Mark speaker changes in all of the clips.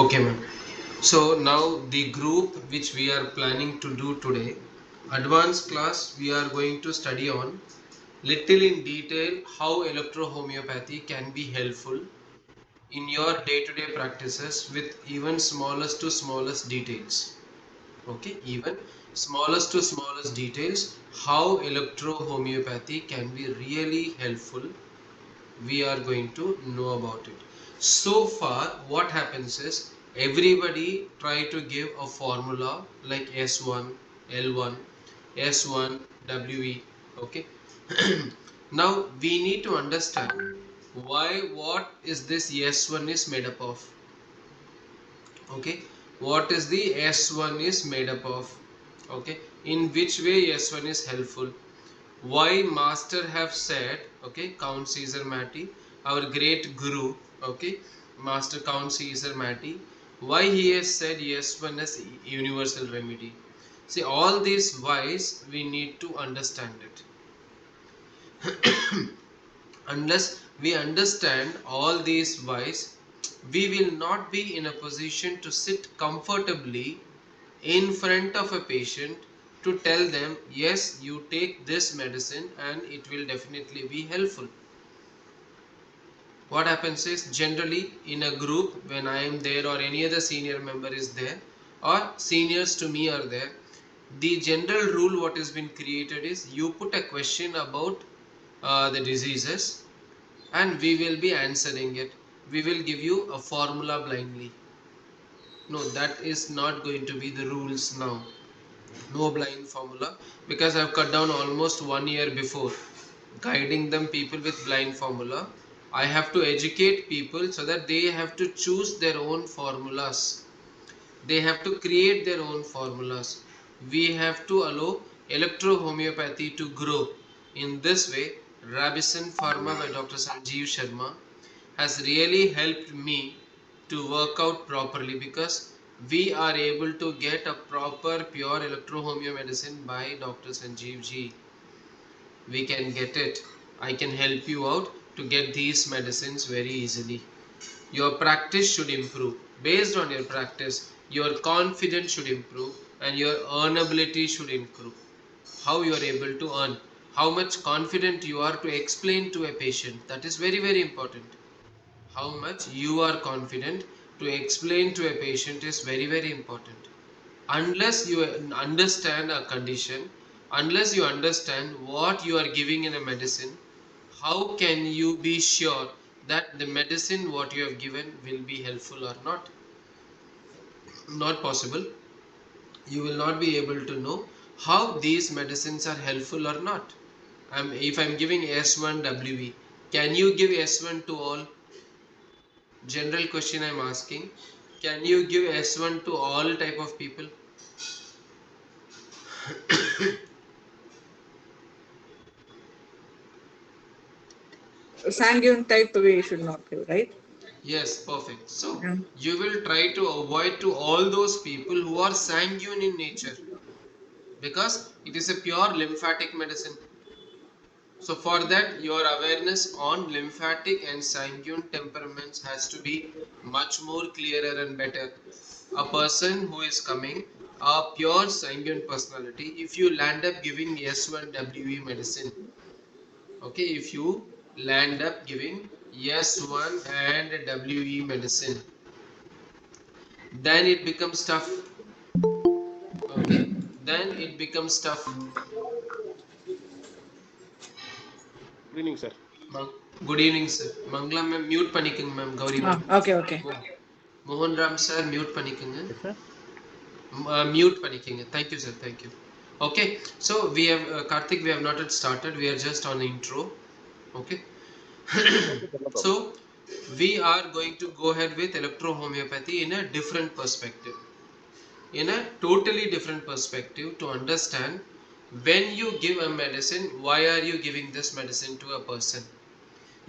Speaker 1: Okay, ma'am. So now the group which we are planning to do today, advanced class, we are going to study on little in detail how electrohomeopathy can be helpful in your day-to-day practices with even smallest to smallest details. Okay, even smallest to smallest details, how electrohomeopathy can be really helpful, we are going to know about it. So far what happens is everybody try to give a formula like S1 L1 S1 WE. Okay. Now we need to understand why, what is this S1 is made up of. Okay, what is the S1 is made up of. Okay, in which way S1 is helpful, why master have said, okay, Count Caesar Mati, our great guru, okay, Master Count Caesar Mati, why he has said yes one as universal remedy. See, all these whys we need to understand it. Unless we understand all these whys, we will not be in a position to sit comfortably in front of a patient to tell them, yes, you take this medicine and it will definitely be helpful. What happens is, generally in a group, when I am there or any other senior member is there or seniors to me are there, the general rule what has been created is you put a question about the diseases and we will be answering it. We will give you a formula blindly. No, that is not going to be the rules now. No blind formula, because I've cut down almost 1 year before guiding them people with blind formula. I have to educate people so that they have to choose their own formulas. They have to create their own formulas. We have to allow electrohomeopathy to grow. In this way, Rabisan Pharma by Dr. Sanjeev Sharma has really helped me to work out properly, because we are able to get a proper pure electrohomeo medicine by Dr. Sanjeev ji. We can get it. I can help you out to get these medicines very easily. Your practice should improve. Based on your practice, your confidence should improve and your earnability should improve. How you are able to earn, how much confident you are to explain to a patient, that is very, very important. How much you are confident to explain to a patient is very, very important. Unless you understand a condition, unless you understand what you are giving in a medicine, how can you be sure that the medicine what you have given will be helpful or not? Not possible. You will not be able to know how these medicines are helpful or not. If I'm giving S1 WE, can you give S1 to all? General question I'm asking. Can you give S1 to all type of people?
Speaker 2: Sanguine type we should not give, right?
Speaker 1: Yes, perfect. So
Speaker 2: Yeah.
Speaker 1: you will try to avoid to all those people who are sanguine in nature, because it is a pure lymphatic medicine. So for that, your awareness on lymphatic and sanguine temperaments has to be much more clearer and better. A person who is coming a pure sanguine personality, if you land up giving S1 WE medicine, okay, if you land up giving S1 and WE medicine, then it becomes tough. Okay, then it becomes tough.
Speaker 3: Good evening, sir.
Speaker 1: Good evening, sir. Mangla ma'am, mute பண்ணிக்கங்க ma'am. Gauri ma'am.
Speaker 2: Okay, okay.
Speaker 1: Mohan Ram sir, mute பண்ணிக்கங்க.
Speaker 3: Yes, sir.
Speaker 1: Mute பண்ணிக்கங்க. Thank you, sir. Thank you. Okay, so we have Karthik, we have not yet started. We are just on the intro. Okay.
Speaker 3: Okay, sir, no
Speaker 1: So
Speaker 3: problem.
Speaker 1: we are going to go ahead with electrohomeopathy in a different perspective. In a totally different perspective, to understand when you give a medicine, why are you giving this medicine to a person?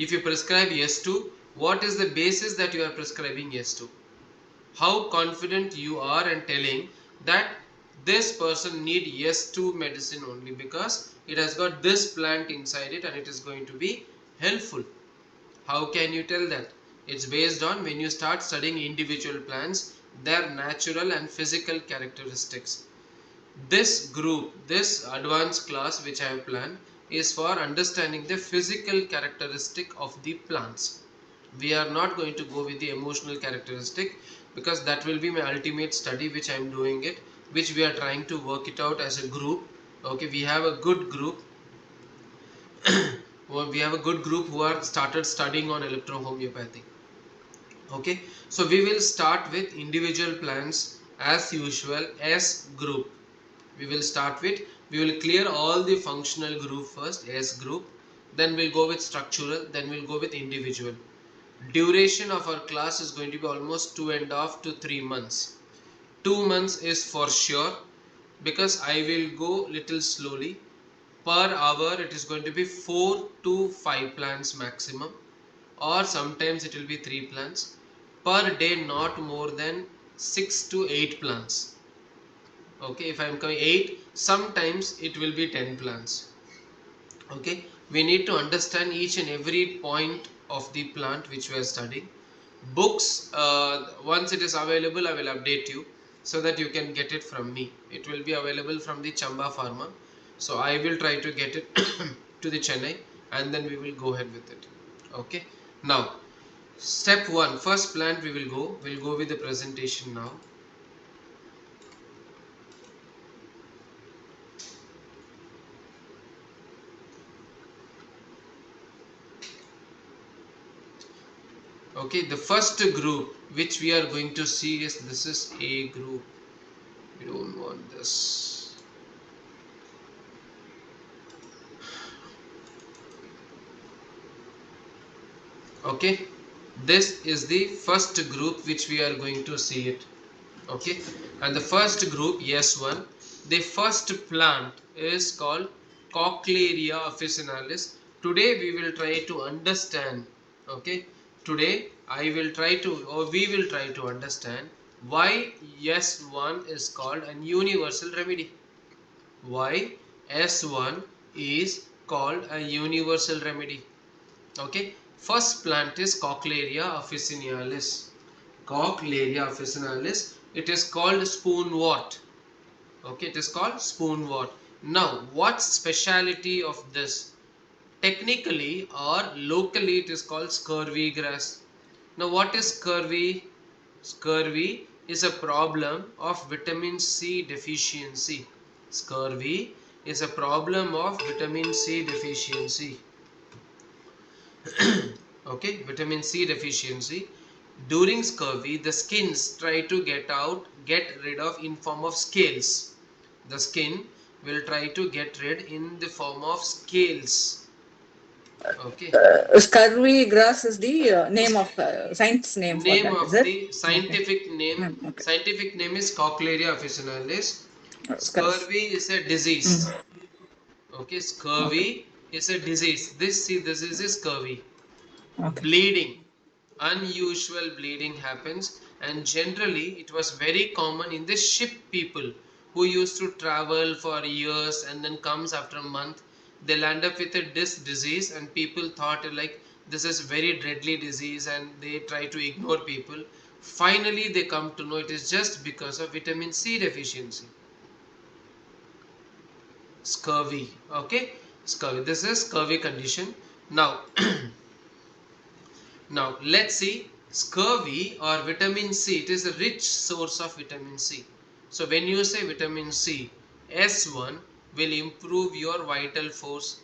Speaker 1: If you prescribe yes to, what is the basis that you are prescribing yes to? How confident you are in telling that this person need yes to medicine only because it has got this plant inside it and it is going to be helpful? How can you tell that? It's based on when you start studying individual plants, their natural and physical characteristics. This group, this advanced class which I have planned, is for understanding the physical characteristic of the plants. We are not going to go with the emotional characteristic, because that will be my ultimate study which I am doing it, which we are trying to work it out as a group. Okay, we have a good group. Well, we have a good group who are started studying on electrohomeopathy. Okay, so we will start with individual plants as usual as group. We will start with, we will clear all the functional group first, as group, then we'll go with structural, then we'll go with individual. Duration of our class is going to be almost 2.5 to 3 months. 2 months is for sure, because I will go little slowly. Per hour it is going to be 4 to 5 plants maximum, or sometimes it will be 3 plants. Per day not more than 6 to 8 plants. Okay, if I am coming 8, sometimes it will be 10 plants. Okay, we need to understand each and every point of the plant which we are studying. Books, once it is available I will update you, so that you can get it from me. It will be available from the Chamba Pharma, so I will try to get it to the Chennai, and then we will go ahead with it. Okay, now step 1, first plant we'll go with the presentation now. Okay, the first group which we are going to see is, this is A group. We don't want this. Okay, this is the first group which we are going to see it. Okay, and the first group, S1, the first plant is called Cochlearia officinalis. Today we will try to understand. Okay, today I will try to, or we will try to understand why S1 is called an universal remedy. Why S1 is called a universal remedy. Okay, first plant is Cochlearia officinalis. Cochlearia officinalis, it is called spoonwort. Okay, it is called spoonwort. Now what speciality of this? Technically or locally it is called scurvy grass. Now what is scurvy? Scurvy is a problem of vitamin C deficiency. Scurvy is a problem of vitamin C deficiency. Okay, vitamin C deficiency. During scurvy, the skins try to get rid of in form of scales. The skin will try to get rid in the form of scales. Okay.
Speaker 2: Scurvy grass is the name of science name for
Speaker 1: Name
Speaker 2: that, is
Speaker 1: of
Speaker 2: it?
Speaker 1: the
Speaker 2: Okay. Okay.
Speaker 1: scientific name is Cochlearia officinalis.
Speaker 2: Scurvy.
Speaker 1: Scurvy is a disease. Okay,
Speaker 2: Okay.
Speaker 1: scurvy is a disease. This is a scurvy.
Speaker 2: Okay.
Speaker 1: Bleeding, unusual bleeding happens, and generally it was very common in the ship people who used to travel for years and then comes after a month, they land up with this disease, and people thought like this is very deadly disease, and they try to ignore people. Finally they come to know it is just because of vitamin C deficiency. Scurvy. Okay, scurvy, this is scurvy condition. Now Now let's see, scurvy or vitamin C, it is a rich source of vitamin C. So when you say vitamin C, S1 will improve your vital force,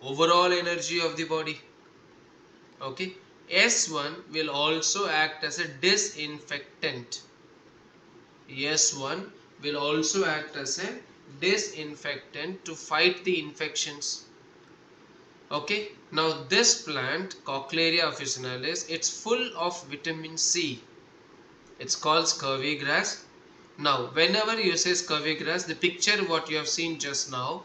Speaker 1: overall energy of the body. Okay, S1 will also act as a disinfectant. S1 will also act as a disinfectant to fight the infections. Okay, now this plant Cochlearia officinalis, it's full of vitamin C. It's called scurvy grass. Now whenever you say scurvy grass, the picture what you have seen just now,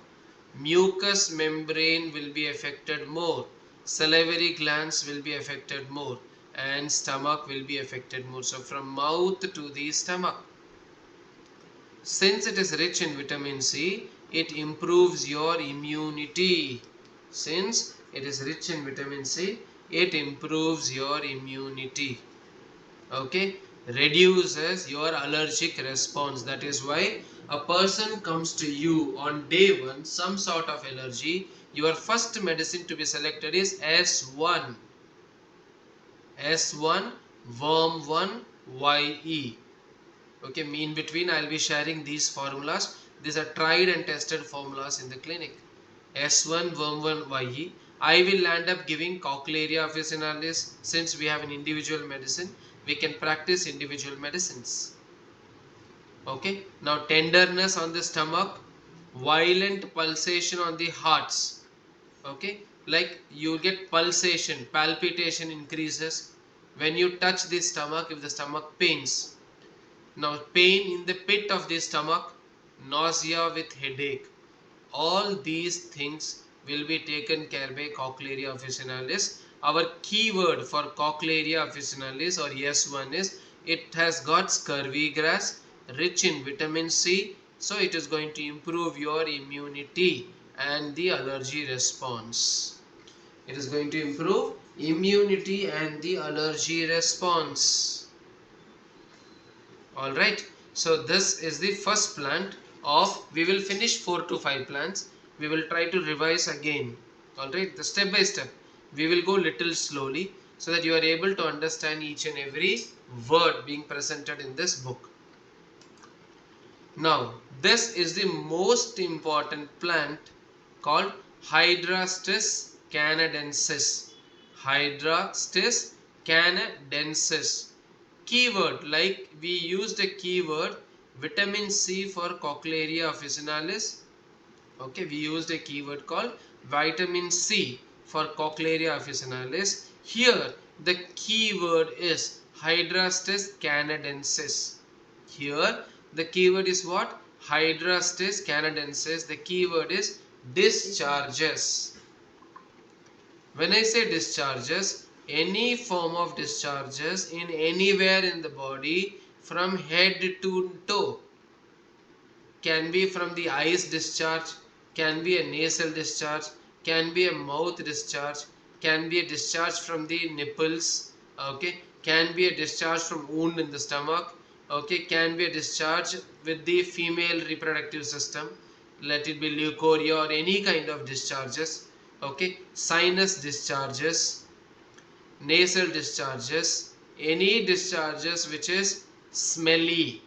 Speaker 1: mucous membrane will be affected more, salivary glands will be affected more, and stomach will be affected more. So from mouth to the stomach, since it is rich in vitamin C, it improves your immunity. Since it is rich in vitamin C, it improves your immunity. Okay, reduces your allergic response. That is why a person comes to you on day one, some sort of allergy, your first medicine to be selected is S1 worm 1 YE. Okay, in between I'll be sharing these formulas. These are tried and tested formulas in the clinic. S1 worm 1 YE. I will end up giving Cochlearia officinalis. Since we have an individual medicine, we can practice individual medicines. Okay, now tenderness on the stomach, violent pulsation on the hearts. Okay, like you get pulsation, palpitation increases when you touch the stomach if the stomach pains. Now pain in the pit of the stomach, nausea with headache, all these things will be taken care by Cochlearia officinalis. Our keyword for Cochlearia officinalis or S1 is it has got scurvy grass rich in vitamin C, so it is going to improve your immunity and the allergy response. It is going to improve immunity and the allergy response. Alright, so this is the first plant of, we will finish 4 to 5 plants. We will try to revise again. Alright, the step by step. We will go little slowly so that you are able to understand each and every word being presented in this book. Now, this is the most important plant called Hydrastis canadensis. Hydrastis canadensis. Keyword, like we used a keyword vitamin C for Cochlearia officinalis. Okay, we used a keyword called vitamin C for Cochlearia officinalis. Here the keyword is Hydrastis canadensis. Here the keyword is what? Hydrastis canadensis. The keyword is discharges. When I say discharges, any form of discharges in anywhere in the body from head to toe. Can be from the eyes discharge, can be a nasal discharge, can be a mouth discharge, can be a discharge from the nipples, okay, can be a discharge from wound in the stomach, okay, can be a discharge with the female reproductive system, let it be leukorrhea or any kind of discharges, okay, sinus discharges, nasal discharges, any discharges which is smelly,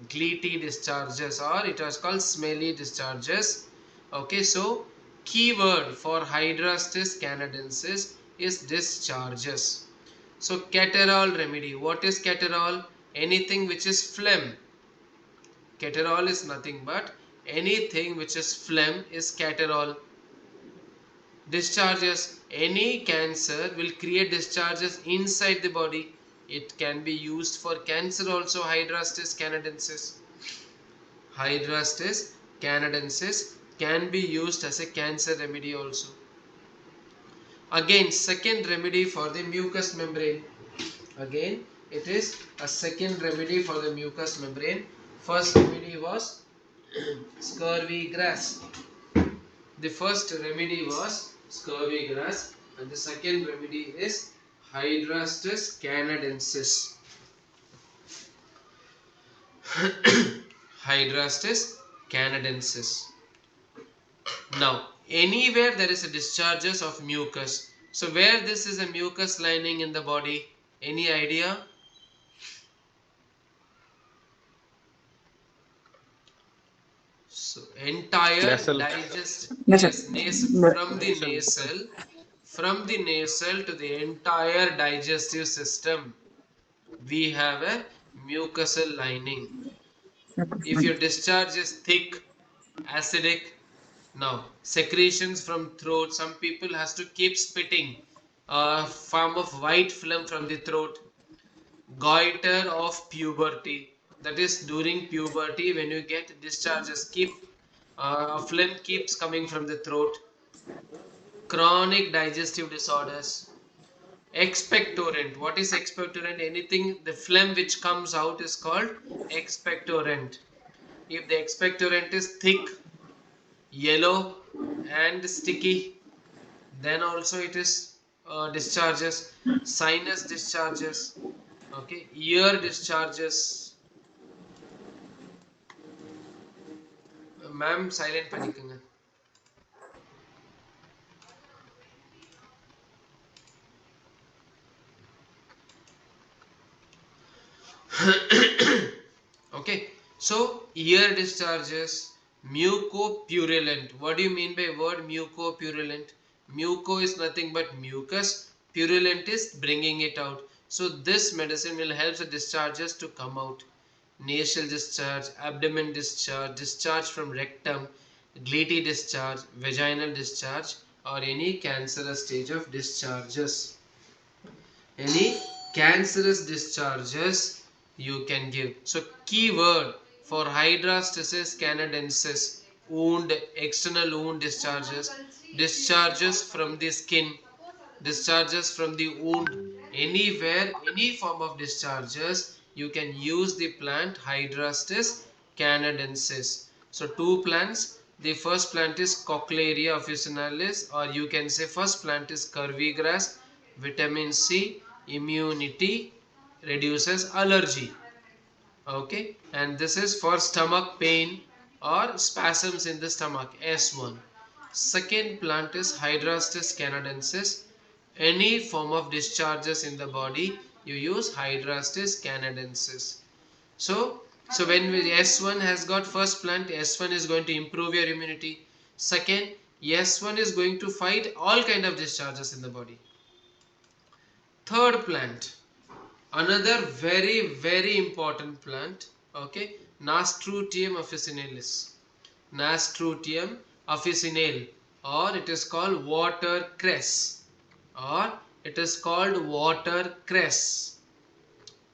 Speaker 1: gleety discharges, or it was called smelly discharges. Okay, so keyword for Hydrastis canadensis is discharges. So caterol remedy. What is caterol? Anything which is phlegm. Caterol is nothing but anything which is phlegm is caterol. Discharges, any cancer will create discharges inside the body. It can be used for cancer also. Hydrastis canadensis. Hydrastis canadensis can be used as a cancer remedy also. Again, second remedy for the mucous membrane. Again, it is a second remedy for the mucous membrane. First remedy was scurvy grass. The first remedy was scurvy grass and the second remedy is Hydrastis canadensis. Hydrastis canadensis. Now, anywhere there is a discharges of mucus. So, where this is a mucus lining in the body? Any idea? So, entire
Speaker 3: Nasal.
Speaker 1: digest,
Speaker 2: Yes, sir.
Speaker 1: yes,
Speaker 2: But
Speaker 1: from the nasal to the entire digestive system, we have a mucosal lining. If your discharge is thick, acidic, now secretions from throat, some people has to keep spitting a form of white phlegm from the throat. Goiter of puberty, that is during puberty when you get discharges, keep phlegm keeps coming from the throat. Chronic digestive disorders. Expectorant. What is expectorant? Anything, the phlegm which comes out is called expectorant. If the expectorant is thick, yellow and sticky, then also it is discharges, sinus discharges, okay, ear discharges. Ma'am silent பண்ணிக்கங்க. Okay, so ear discharges, mucopurulent. What do you mean by word mucopurulent? Muco is nothing but mucus, purulent is bringing it out. So this medicine will help the discharges to come out. Nasal discharge, abdomen discharge, discharge from rectum, gleety discharge, vaginal discharge, or any cancerous stage of discharges. Any cancerous discharges you can give. So keyword for hydrostasis canadensis, wound, external wound discharges, discharges from the skin, discharges from the wound, anywhere, any form of discharges, you can use the plant Hydrastis canadensis. So two plants. The first plant is Cochlearia officinalis, or you can say first plant is curvy grass. Vitamin C, immunity, reduces allergy. Okay, and this is for stomach pain or spasms in the stomach, S1. Second plant is Hydrastis canadensis. Any form of discharges in the body, you use Hydrastis canadensis. So when S1 has got first plant, S1 is going to improve your immunity. Second, S1 is going to fight all kind of discharges in the body. Third plant, another very important plant, okay, Nasturtium officinalis. Nasturtium officinale, or it is called watercress, or it is called watercress.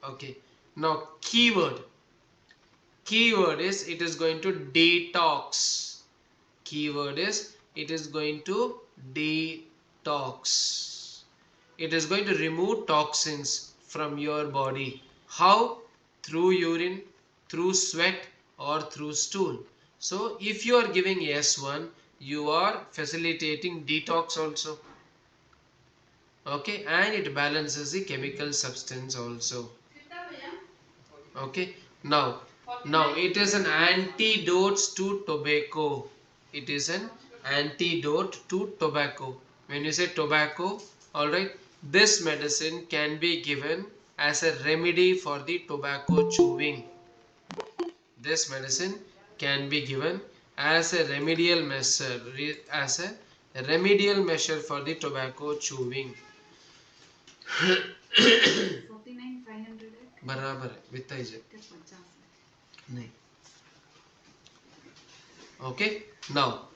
Speaker 1: Okay, now keyword is it is going to detox. Keyword is it is going to detox. It is going to remove toxins from your body. How? Through urine, through sweat, or through stool. So if you are giving S1, you are facilitating detox also. Okay, and it balances the chemical substance also. Okay, now it is an antidote to tobacco. It is an antidote to tobacco. When you say tobacco, all right, this medicine can be given as a remedy for the tobacco chewing. This medicine can be given as a remedial measure, for the tobacco chewing. बराबर है वित्ता नहीं. Okay, now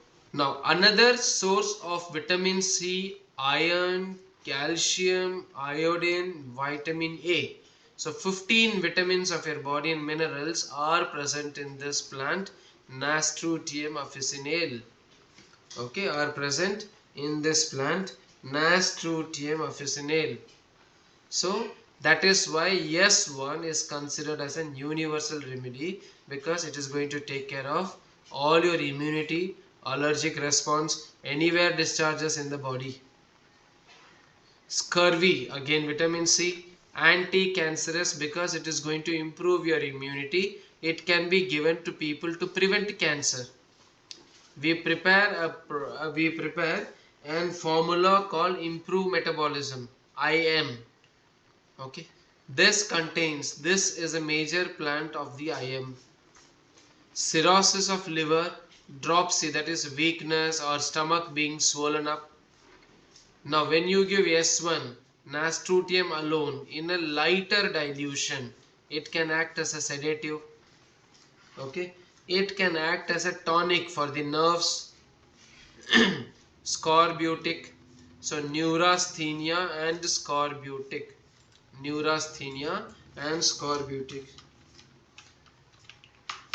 Speaker 1: another source of vitamin C, iron, calcium, iodine, vitamin A. So 15 vitamins of your body and minerals are present in this plant Nasturtium officinale. Okay, are present in this plant Nasturtium officinale. So that is why S1 is considered as a universal remedy, because it is going to take care of all your immunity, allergic response, anywhere discharges in the body. Scurvy, again vitamin C, anti-cancerous, because it is going to improve your immunity. It can be given to people to prevent cancer. We prepare a formula called improve metabolism, IM. Okay, this is a major plant of the IM. Cirrhosis of liver, dropsy, that is weakness or stomach being swollen up. Now when you give S1 Nasturtium alone in a lighter dilution, it can act as a sedative. Okay, it can act as a tonic for the nerves. Scorbutic, so neurasthenia and scorbutic. Neurasthenia and scorbutic.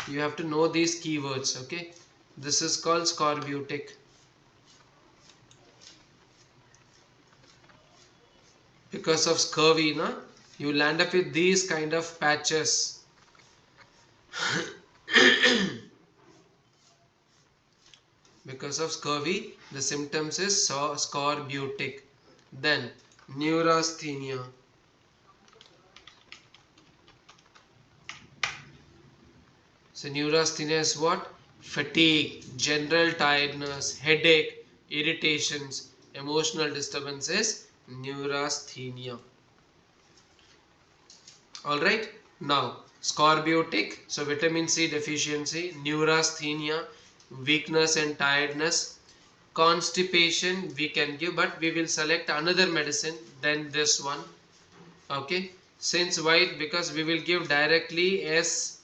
Speaker 1: You have to know these keywords. Okay, this is called scorbutic. Because of scurvy, you land up with these kind of patches. Because of scurvy, the symptoms is scorbutic. Then neurasthenia. So neurasthenia is what? Fatigue, general tiredness, headache, irritations, emotional disturbances, neurasthenia. Alright, now scorbutic, so vitamin C deficiency, neurasthenia, weakness and tiredness, constipation we can give, but we will select another medicine than this one. Okay, since why? Because we will give directly S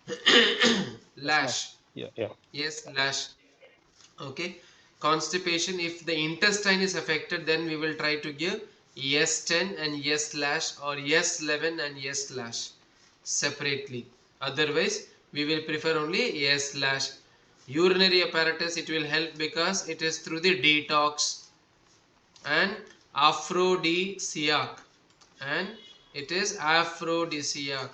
Speaker 3: Yes, lash.
Speaker 1: lash.
Speaker 3: Yeah, yeah.
Speaker 1: Yes, lash. Okay, constipation, if the intestine is affected, then we will try to give S10 and S slash, or S11 and S slash separately. Otherwise we will prefer only S slash. Urinary apparatus, it will help because it is through the detox and aphrodisiac, and it is aphrodisiac.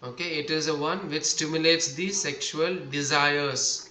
Speaker 1: Okay, it is a one which stimulates the sexual desires.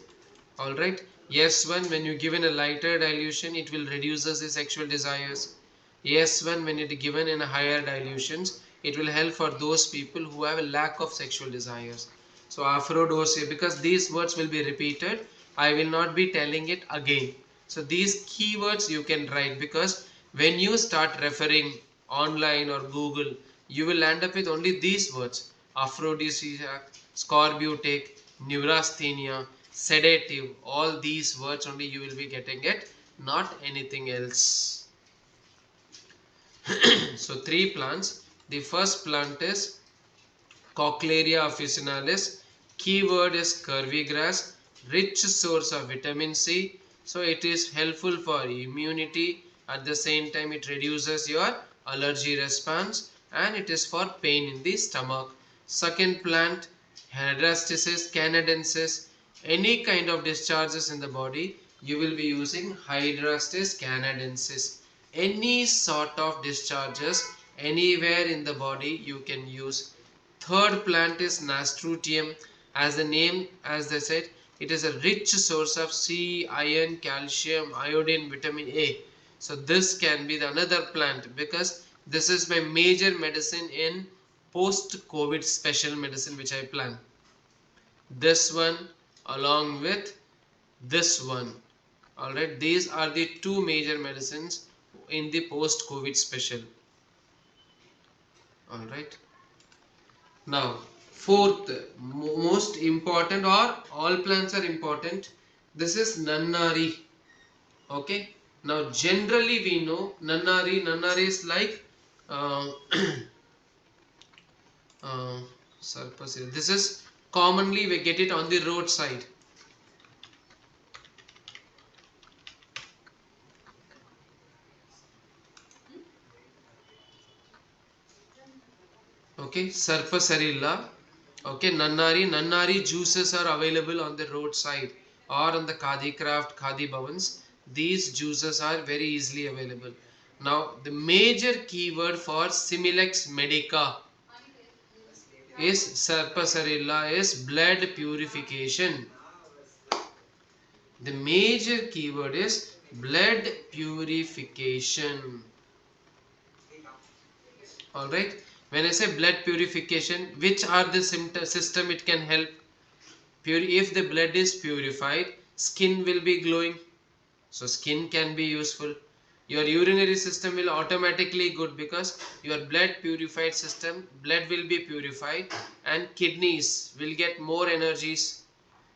Speaker 1: Alright, yes one, when you given a lighter dilution, it will reduces the sexual desires. Yes one, when it given in a higher dilutions, it will help for those people who have a lack of sexual desires. So aphrodisia, because these words will be repeated, I will not be telling it again. So these keywords you can write, because when you start referring online or Google, you will end up with only these words: aphrodisiac, scorbutic, neurasthenia, sedative. All these words only you will be getting it, not anything else. So three plants. The first plant is Cochlearia officinalis. Keyword is curvy grass, rich source of vitamin C. So it is helpful for immunity. At the same time, it reduces your allergy response, and it is for pain in the stomach. Second plant, Hydrastis canadensis. Any kind of discharges in the body, you will be using Hydrastis canadensis. Any sort of discharges anywhere in the body, you can use. Third plant is Nasturtium. As the name, as they said, it is a rich source of C, iron, calcium, iodine, vitamin A. So this can be the another plant, because this is my major medicine in post-COVID special medicine which I plan. This one along with this one. Alright, these are the two major medicines in the post-COVID special. Alright. Now, fourth, most important, or all plants are important. This is Nannari. Okay. Now, generally we know Nannari. Nannari is like uh, uh, this is commonly we get it on the roadside. Okay, Sarfasarilla. Okay, Nannari juices are available on the roadside or on the Khadi Craft, Khadi Bhavans. These juices are very easily available. Now, the major keyword for Similex Medica is Sarfasarilla is blood purification. The major keyword is blood purification. Alright, when I say blood purification, which are the system it can help? If the blood is purified, skin will be glowing, so skin can be useful. Your urinary system will automatically good, because your blood purified system, blood will be purified, and kidneys will get more energies.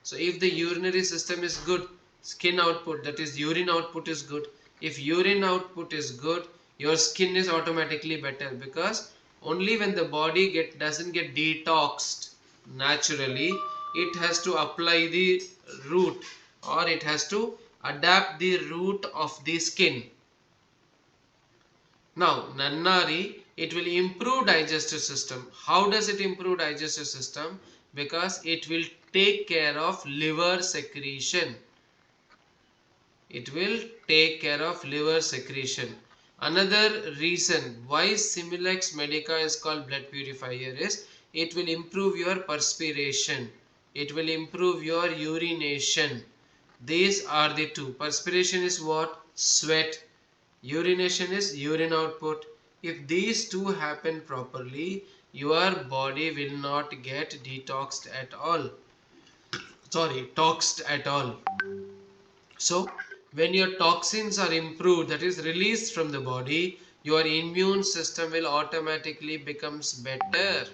Speaker 1: So if the urinary system is good, skin output, that is urine output, is good. If urine output is good, your skin is automatically better, because only when the body doesn't get detoxed naturally, it has to apply the root, or it has to adapt the root of the skin. Now, Nannari, it will improve digestive system. How does it improve digestive system? Because it will take care of liver secretion. It will take care of liver secretion. Another reason why Similex Medica is called blood purifier is it will improve your perspiration. It will improve your urination. These are the two. Perspiration is what? Sweat. Urination is urine output. If these two happen properly, your body will not get detoxed at all. Sorry, toxed at all. So, when your toxins are improved, that is released from the body, your immune system will automatically becomes better.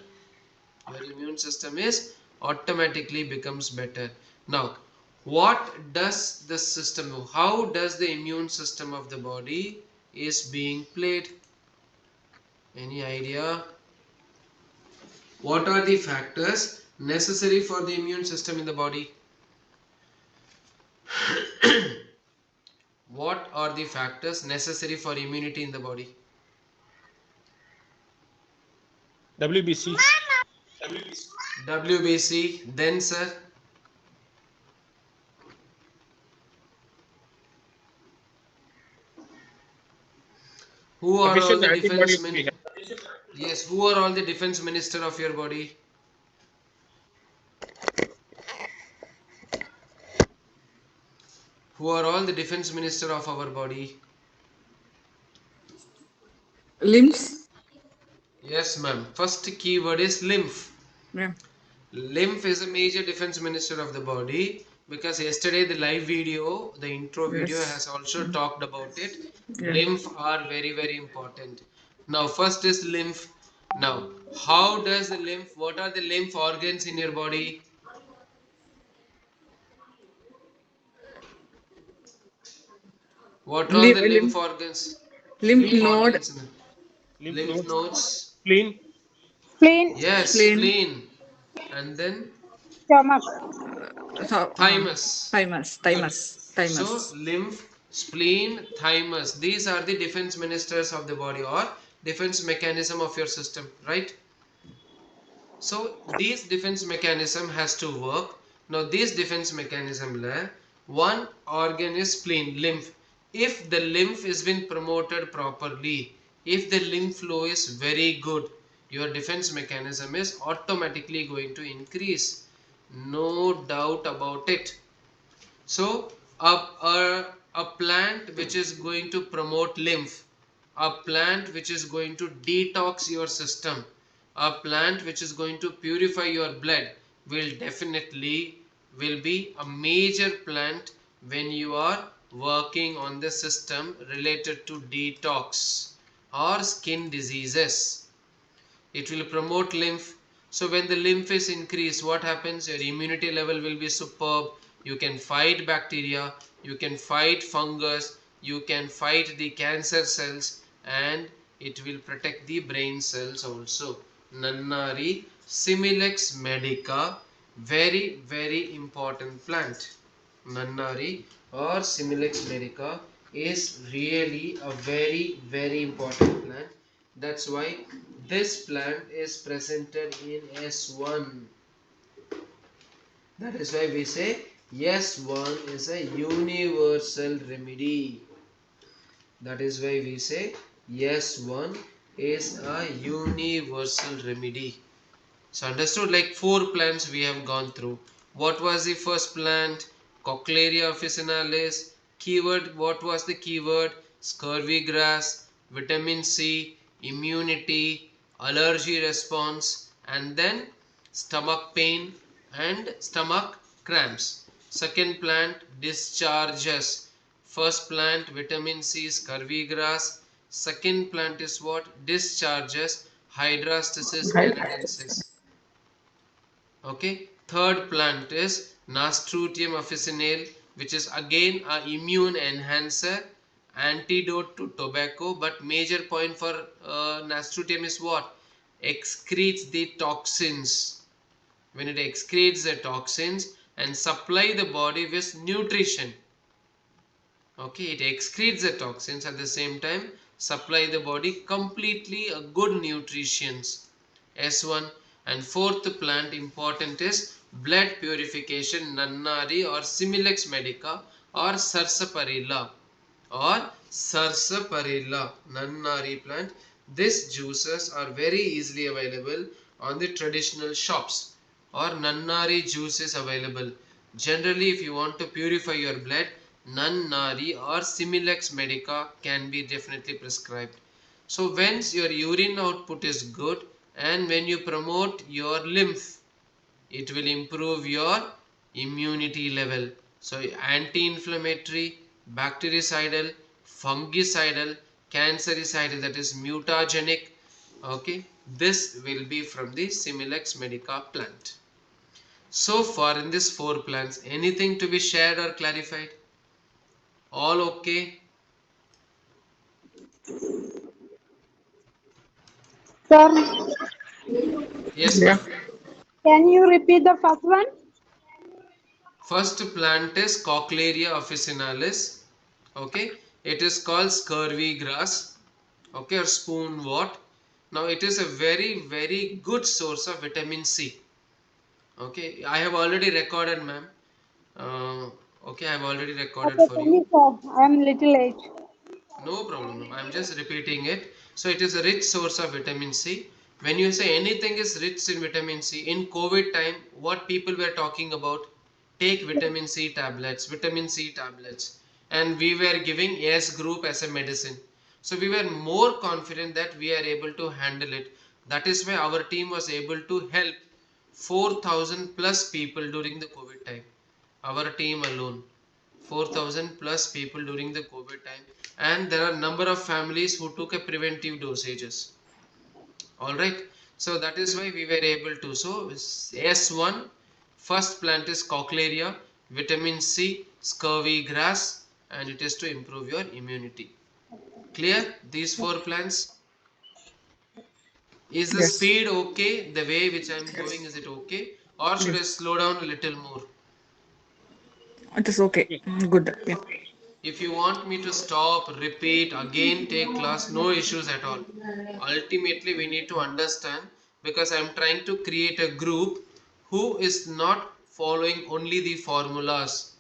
Speaker 1: Your immune system is automatically becomes better. Now, what does the system do? How does the immune system of the body is being played? Any idea? What are the factors necessary for the immune system in the body? What are the factors necessary for immunity in the body?
Speaker 3: WBC.
Speaker 1: WBC, then sir, who are all
Speaker 3: Sufficient
Speaker 1: the defense
Speaker 3: antibodies we
Speaker 1: min?
Speaker 3: have.
Speaker 1: Yes, who are all the defense minister of your body? Who are all the defense minister of our body?
Speaker 2: Limbs.
Speaker 1: Yes, ma'am. First keyword is lymph.
Speaker 2: Yeah.
Speaker 1: Lymph is a major defense minister of the body because yesterday the live video, the intro video
Speaker 2: Yes.
Speaker 1: has also talked about it.
Speaker 2: Yeah.
Speaker 1: Lymph are very, very important. Now, first is lymph. Now, how does the lymph, what are the lymph organs in your body? What are all the lymph
Speaker 2: Lymph,
Speaker 1: organs?
Speaker 2: lymph
Speaker 1: Lymph
Speaker 2: node,
Speaker 1: organs.
Speaker 3: Lymph
Speaker 1: Lymph
Speaker 3: nodes,
Speaker 1: nodes.
Speaker 3: spleen,
Speaker 4: Spleen,
Speaker 1: Yes,
Speaker 2: spleen,
Speaker 1: spleen. And then
Speaker 4: stomach,
Speaker 2: so,
Speaker 1: thymus.
Speaker 2: thymus,
Speaker 1: Good.
Speaker 2: thymus,
Speaker 1: So,
Speaker 2: thymus.
Speaker 1: lymph, spleen, thymus. These are the defense ministers of the body or defense mechanism of your system, right? So, these defense mechanism has to work. Now, this defense mechanism, one organ is spleen, lymph. If the lymph is been promoted properly, if the lymph flow is very good, your defense mechanism is automatically going to increase. No doubt about it. So a plant which is going to promote lymph, a plant which is going to detox your system, a plant which is going to purify your blood will definitely will be a major plant when you are working on the system related to detox or skin diseases. It will promote lymph. So when the lymph is increased, what happens? Your immunity level will be superb. You can fight bacteria, you can fight fungus, you can fight the cancer cells, and it will protect the brain cells also. Nannari Similex medica, very very important plant. Nannari or Similex medica is really a very very important plant. That's why this plant is presented in S1. That is why we say S1 is a universal remedy. That is why we say S1 is a universal remedy. So understood, like four plants we have gone through. What was the first plant? Cochlearia officinalis. Keyword, what was the keyword? Scurvy grass, vitamin C, immunity, allergy response, and then stomach pain and stomach cramps. Second plant, discharges. First plant, vitamin C, scurvy grass. Second plant is what? Discharges, hydrastasis canadensis. Okay, third plant is Nasturtium officinale, which is again a immune enhancer, antidote to tobacco. But major point for Nasturtium is what? Excretes the toxins. When it excretes the toxins and supply the body with nutrition. Okay, it excretes the toxins at the same time supply the body completely a good nutritions. S1. And fourth plant important is blood purification, Nannari or Similex medica or Sarsaparilla or sarsaparilla, nannari plant. These juices are very easily available on the traditional shops, or nannari juice is available. Generally, if you want to purify your blood, nannari or Similex medica can be definitely prescribed. So once your urine output is good and when you promote your lymph, it will improve your immunity level. So anti-inflammatory, bactericidal, fungicidal, cancericidal, that is mutagenic. Okay, this will be from the Similex medica plant. So far in these four plants, anything to be shared or clarified? All okay?
Speaker 4: Sir,
Speaker 1: Yes,
Speaker 2: Yeah.
Speaker 1: ma'am.
Speaker 4: can you repeat the first one?
Speaker 1: First plant is Cochlearia officinalis. Okay, it is called scurvy grass. Okay, or spoonwort. Now it is a very good source of vitamin C. Okay, I have already recorded, ma'am. Uh, okay, I have already recorded
Speaker 4: Okay,
Speaker 1: for
Speaker 4: tell me,
Speaker 1: you.
Speaker 4: sir. I am little late.
Speaker 1: No problem, ma'am. I'm just repeating it. So it is a rich source of vitamin C. When you say anything is rich in vitamin C, in COVID time, what people were talking about, take vitamin C tablets, vitamin C tablets. And we were giving S group as a medicine. So we were more confident that we are able to handle it. That is why our team was able to help 4,000 plus people during the COVID time. Our team alone. 4,000 plus people during the COVID time, and there are number of families who took a preventive dosages. All right, so that is why we were able to. So S1, first plant is Cochlearia, vitamin C, scurvy grass, and it is to improve your immunity. Clear? These four plants. Is the
Speaker 2: Yes.
Speaker 1: speed okay? The way which I am going, is it okay? Or should I
Speaker 2: Yes.
Speaker 1: slow down a little more?
Speaker 2: It is okay. Good. Yeah.
Speaker 1: If you want me to stop, repeat, again take class, no issues at all. Ultimately, we need to understand, because I am trying to create a group who is not following only the formulas,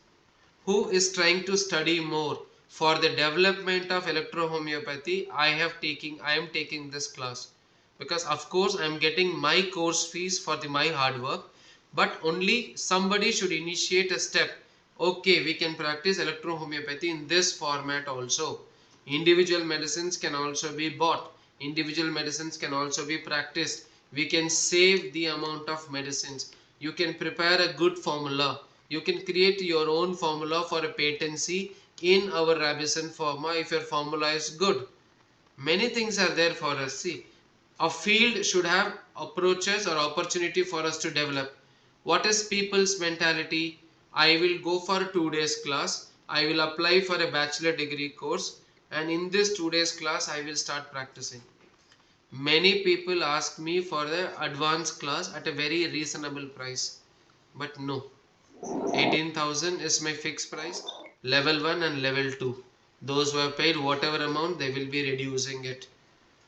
Speaker 1: who is trying to study more. For the development of electrohomeopathy, I am taking this class, because of course I am getting my course fees for my hard work, but only somebody should initiate a step. Okay, we can practice electrohomeopathy in this format also. Individual medicines can also be bought, individual medicines can also be practiced. We can save the amount of medicines. You can prepare a good formula, you can create your own formula for a patency in our Rabisan pharma if your formula is good. Many things are there for us. See, a field should have approaches or opportunity for us to develop. What is people's mentality? I will go for a 2 days class, I will apply for a bachelor degree course, and in this 2 days class I will start practicing. Many people ask me for the advanced class at a very reasonable price, but no, 18,000 is my fixed price. Level 1 and level 2. Those who have paid whatever amount, they will be reducing it.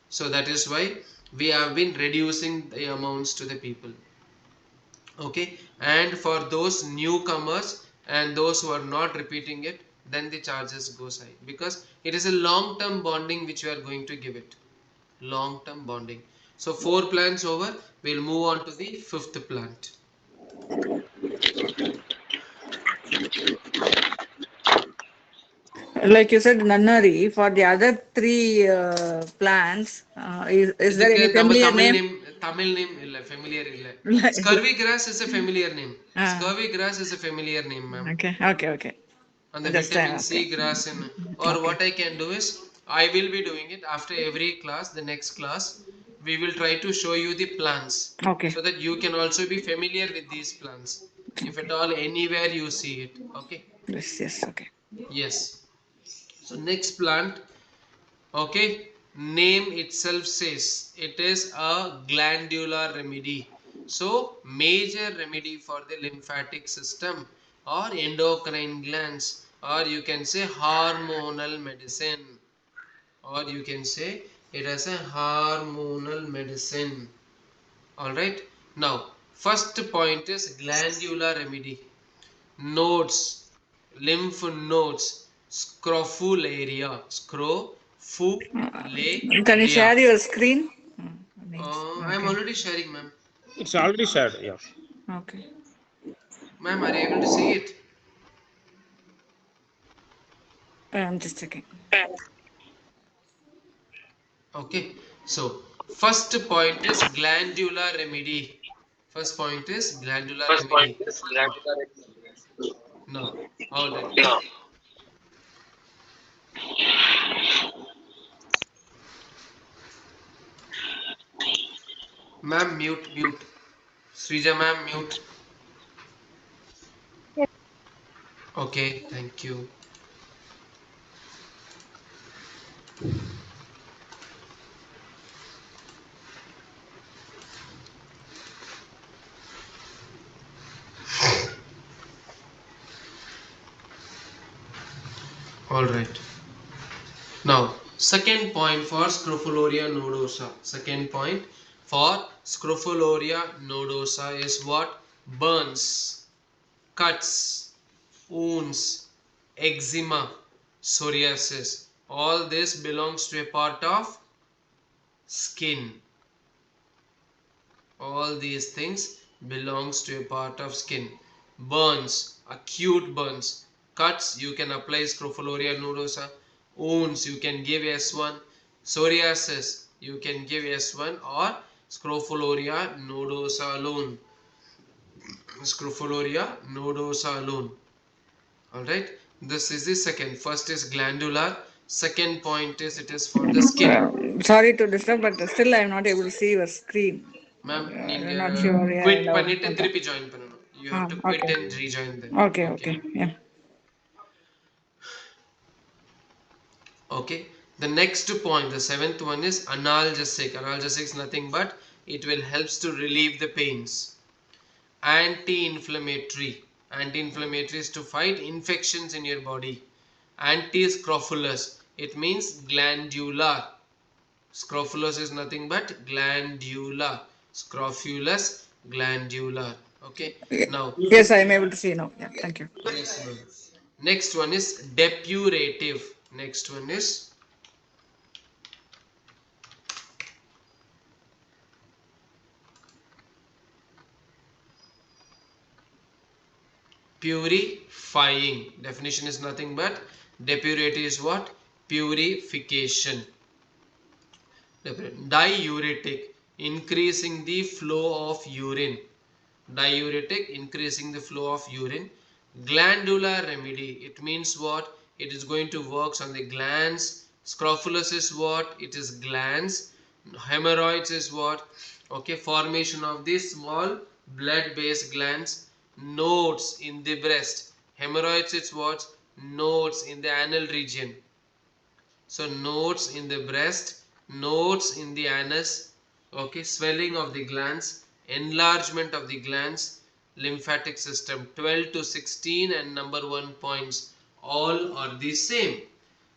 Speaker 1: So that is why we have been reducing the amounts to the people. Okay. And for those newcomers and those who are not repeating it, then the charges goes high, because it is a long term bonding which we are going to give it. Long term bonding. So four plants over, we'll move on to the fifth plant.
Speaker 2: Like you said, Nannari, for the other three plants, is there
Speaker 1: இதுக்கு
Speaker 2: any
Speaker 1: நம்ம
Speaker 2: familiar
Speaker 1: Tamil
Speaker 2: name?
Speaker 1: Name, Tamil name இல்ல, familiar இல்ல.
Speaker 2: Like,
Speaker 1: Scurvy grass is a familiar name.
Speaker 2: ah,
Speaker 1: Scurvy grass is a familiar name, ma'am.
Speaker 2: okay, okay, okay.
Speaker 1: And the
Speaker 2: Just
Speaker 1: vitamin
Speaker 2: okay.
Speaker 1: C grass in, or
Speaker 2: Okay.
Speaker 1: what I can do is, I will be doing it after every class. The next class, we will try to show you the plants,
Speaker 2: Okay.
Speaker 1: so that you can also be familiar with these plants. If at
Speaker 2: Okay.
Speaker 1: all anywhere you see it. Okay.
Speaker 2: Yes, yes, okay.
Speaker 1: Yes. So next plant. Okay, name itself says it is a glandular remedy. So major remedy for the lymphatic system or endocrine glands, or you can say hormonal medicine, or you can say it as a hormonal medicine. All right. Now first point is glandular remedy. Nodes, lymph nodes. Scrofularia.
Speaker 2: Can you share
Speaker 1: Scrofularia.
Speaker 2: your screen?
Speaker 1: I am
Speaker 2: Okay.
Speaker 1: already sharing, ma'am.
Speaker 3: It's already shared. Yeah.
Speaker 2: Okay.
Speaker 1: Ma'am, are you able to see it?
Speaker 2: I'm just checking.
Speaker 1: Okay. So, first point is glandular remedy. First point is glandular remedy. No. All right. Ma'am, mute. Srija, ma'am, mute.
Speaker 4: Yes.
Speaker 1: Okay, thank you. All right. Now, second point for Scrofoloria nodosa. Second point for Scrofoloria nodosa is what? Burns, cuts, wounds, eczema, psoriasis. All this belongs to a part of skin. All these things belongs to a part of skin. Burns, acute burns, cuts, you can apply Scrofoloria nodosa. Wounds, you can give S1. Psoriasis, you can give S1 or Scrofoloria nodosa alone. Scrofoloria nodosa alone. Alright, this is the second. First is glandular. Second point is it is for the skin.
Speaker 2: Sorry to disturb, but still I'm not able to see your screen.
Speaker 1: Ma'am,
Speaker 2: I'm not sure. Yeah,
Speaker 1: quit
Speaker 2: and
Speaker 1: பண்ணிட்டு திருப்பி join பண்ணணும். You have to quit
Speaker 2: okay.
Speaker 1: and rejoin then.
Speaker 2: Okay,
Speaker 1: Okay.
Speaker 2: okay. Yeah.
Speaker 1: Okay. The next point, the seventh one is analgesic. Analgesic is nothing but it will helps to relieve the pains. Anti-inflammatory. Anti-inflammatory is to fight infections in your body. Anti-scrofulous. It means glandular. Scrofulous is nothing but glandular. Scrofulous, glandular. Okay. Now,
Speaker 2: Yes, I'm able to see now. Yeah, thank you.
Speaker 1: yes, ma'am. Next one is depurative. Next one is purifying. Definition is nothing but depurative is what? Purification. Diuretic, increasing the flow of urine. Diuretic, increasing the flow of urine. Glandular remedy, it means what? It is going to work on the glands. Scrofulous is what? It is glands. Hemorrhoids is what? Okay, formation of these small blood based glands. Nodes in the breast. Hemorrhoids is what? Nodes in the anal region. So nodes in the breast, nodes in the anus, okay, swelling of the glands, enlargement of the glands, lymphatic system. 12 to 16 and number 1 points, all are the same.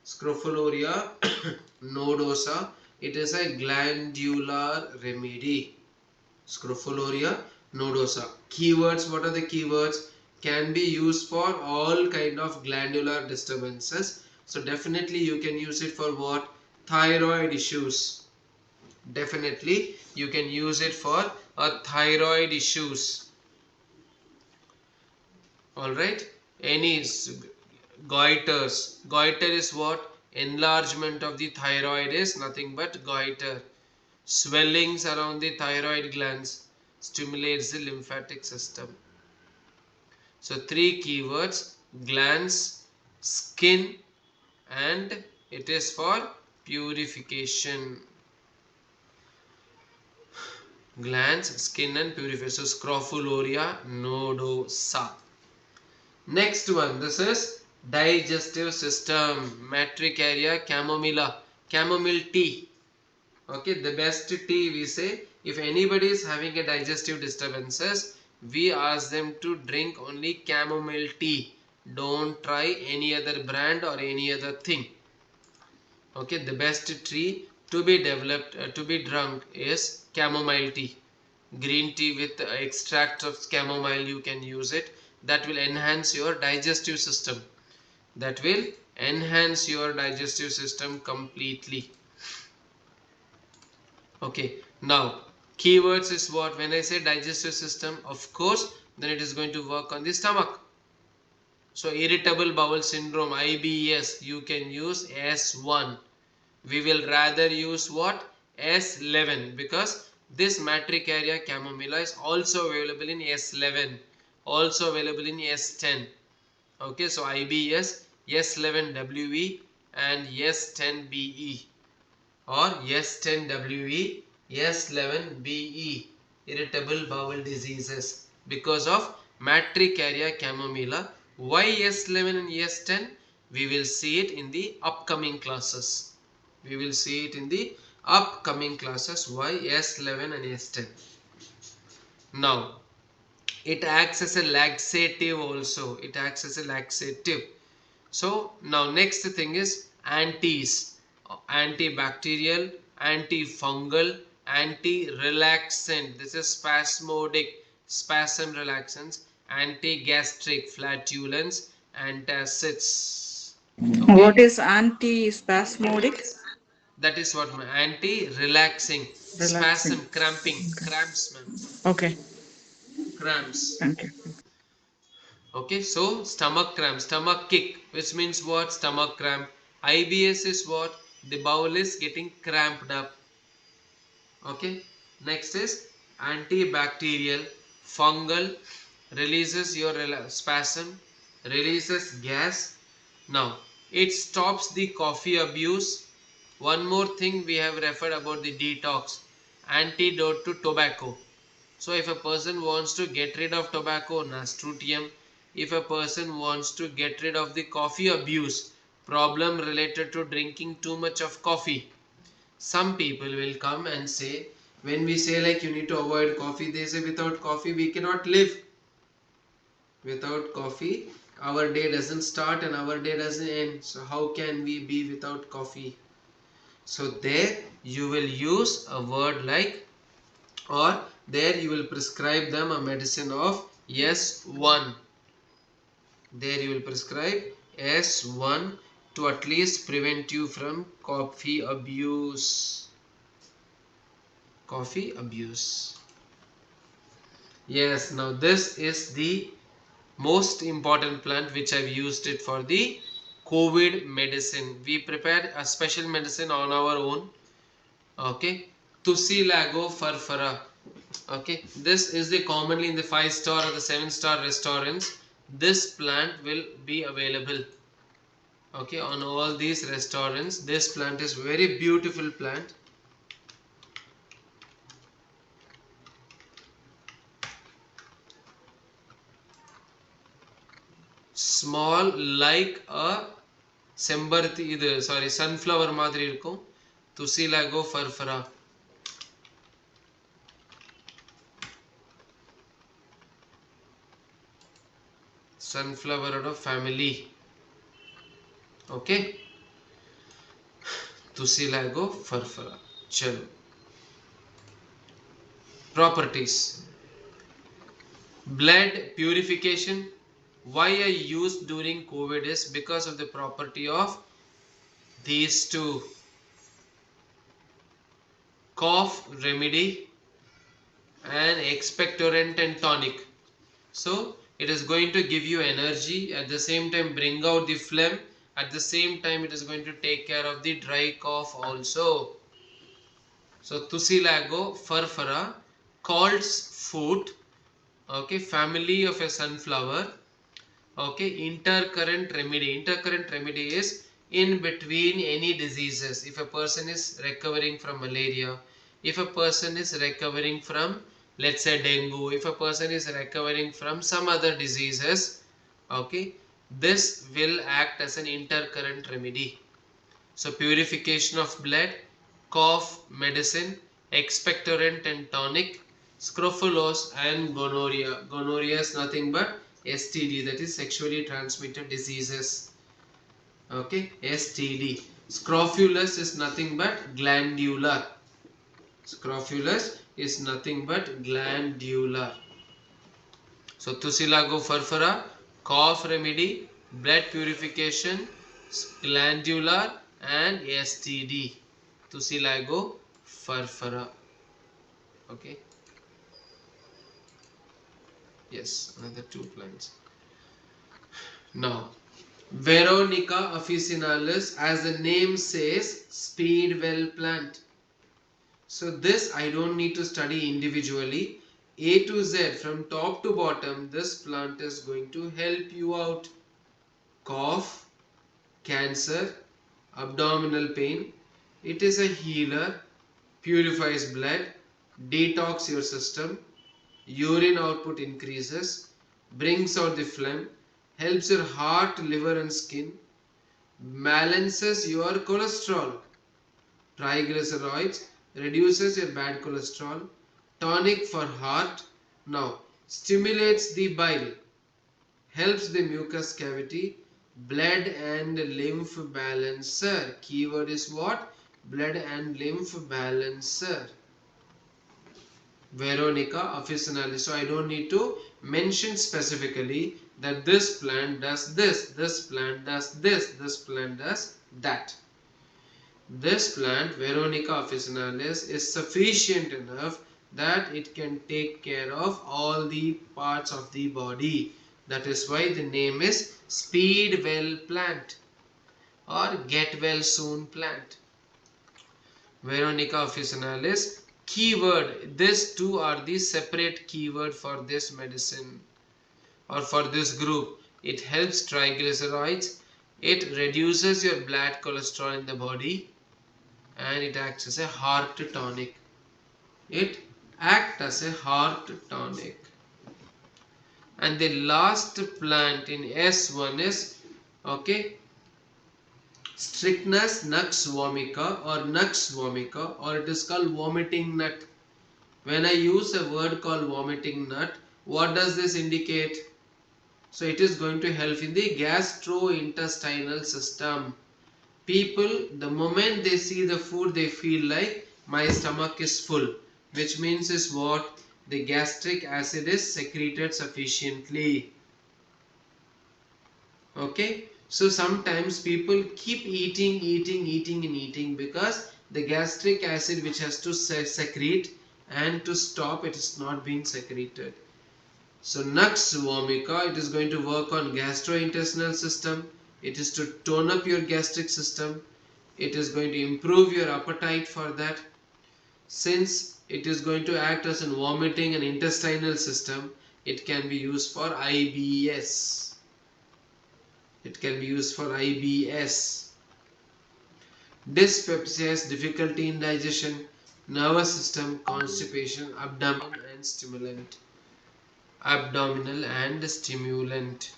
Speaker 1: Scrofoloria nodosa, it is a glandular remedy. Scrofoloria nodosa. Keywords, what are the keywords? Can be used for all kind of glandular disturbances. So definitely you can use it for what? Thyroid issues. Definitely you can use it for a thyroid issues. Alright. Any goiters. Goiter is what? Enlargement of the thyroid is nothing but goiter. Swellings around the thyroid glands stimulates the lymphatic system. So three keywords: glands, skin, and it is for purification. Glands, skin and purification. So Scrofoloria nodosa. Next one, this is digestive system. Matricaria chamomilla. Chamomile tea. Okay, the best tea we say, if anybody is having a digestive disturbances, we ask them to drink only chamomile tea. Don't try any other brand or any other thing. Okay, the best tea to be developed, to be drunk is chamomile tea. Green tea with extract of chamomile, you can use it. That will enhance your digestive system. That will enhance your digestive system completely. Okay, now keywords is what? When I say digestive system, of course, then it is going to work on the stomach. So irritable bowel syndrome, IBS, you can use S1. We will rather use what? S11, because this matricaria chamomilla is also available in S11, also available in S10. Okay, so IBS, S11WE and S10BE, or S10WE, S11BE, irritable bowel diseases, because of matricaria chamomilla. Why S11 and S10? We will see it in the upcoming classes. We will see it in the upcoming classes why S11 and S10. Now, it acts as a laxative also. It acts as a laxative. So now next thing is antis, antibacterial, antifungal, anti-relaxant. This is spasmodic, spasm relaxants, anti-gastric, flatulence, antacids.
Speaker 2: What
Speaker 1: Okay,
Speaker 2: is anti-spasmodic?
Speaker 1: that is what my anti-relaxing,
Speaker 2: Relaxing.
Speaker 1: spasm, cramping, cramps, ma'am,
Speaker 2: Okay,
Speaker 1: cramps.
Speaker 2: thank you.
Speaker 1: Okay, so stomach cramp, stomach kick, which means what? Stomach cramp. IBS is what? The bowel is getting cramped up. Okay, next is antibacterial, fungal, releases your spasm, releases gas. Now, it stops the coffee abuse. One more thing we have referred about the detox, antidote to tobacco. So if a person wants to get rid of tobacco, nasturtium. If a person wants to get rid of the coffee abuse, problem related to drinking too much of coffee, some people will come and say, when we say like you need to avoid coffee, they say without coffee we cannot live. Without coffee our day doesn't start and our day doesn't end. So how can we be without coffee? So there you will use a word like, or there you will prescribe them a medicine of S1. There you will prescribe S1 to at least prevent you from coffee abuse. Coffee abuse. Yes, now this is the most important plant which I've used it for the COVID medicine. We prepared a special medicine on our own. Okay, Tussilago furfura. Okay, this is the commonly in the 5-star or the 7-star restaurants. This plant will be available. Okay, on all these restaurants. This plant is very beautiful plant. Small like a sunflower மாதிரி இருக்கும். Tussilago furfura. Sunflower family. Okay, Tussilago furfura. Chalo. Properties. Blood purification. Why I used during COVID is because of the property of these two. Cough remedy and expectorant and tonic. So it is going to give you energy, at the same time bring out the phlegm, at the same time it is going to take care of the dry cough also. So Tussilago furfura, colt's foot. Okay, family of a sunflower. Okay, intercurrent remedy is in between any diseases. If a person is recovering from malaria, if a person is recovering from, let's say, dengue, if a person is recovering from some other diseases, okay, this will act as an intercurrent remedy. So purification of blood, cough medicine, expectorant and tonic, scrofoloso and gonorrhea. Gonorrhea is nothing but STD, that is sexually transmitted diseases. Okay, STD. Scrofulous is nothing but glandular. Scrofulous is nothing but glandular. So Tussilago furfura, cough remedy, blood purification, glandular and STD, Tussilago furfura. Okay. Yes, another two plants. Now, Veronica officinalis, as the name says, speedwell plant. So this I don't need to study individually. A to Z, from top to bottom, this plant is going to help you out. Cough, cancer, abdominal pain. It is a healer, purifies blood, detox your system, urine output increases, brings out the phlegm, helps your heart, liver and skin, balances your cholesterol, triglycerides, reduces your bad cholesterol, tonic for heart. Now, stimulates the bile, helps the mucous cavity, blood and lymph balancer. Keyword is what? Blood and lymph balancer. Veronica officinalis. So I don't need to mention specifically that this plant does this plant does this plant does that. This plant, Veronica officinalis, is sufficient enough that it can take care of all the parts of the body. That is why the name is speed well plant or get well soon plant. Veronica officinalis. Keyword, these two are the separate keyword for this medicine or for this group. It helps triglycerides, it reduces your blood cholesterol in the body, and it acts as a heart tonic. It acts as a heart tonic. And the last plant in S1 is, okay, Strychnus nux vomica or nux vomica, or it is called vomiting nut. When I use a word called vomiting nut, what does this indicate? So it is going to help in the gastrointestinal system. People, the moment they see the food, they feel like my stomach is full, which means is what? The gastric acid is secreted sufficiently. Okay, so sometimes people keep eating because the gastric acid which has to secrete, and to stop, it is not being secreted. So nux vomica, it is going to work on gastrointestinal system. It is to tone up your gastric system. It is going to improve your appetite for that. Since it is going to act as a vomiting and intestinal system, it can be used for IBS. It can be used for IBS. Dyspepsia, difficulty in digestion, nervous system, constipation, abdominal and stimulant. Abdominal and stimulant.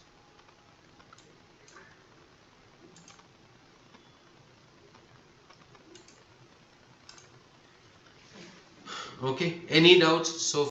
Speaker 1: Okay, any doubts so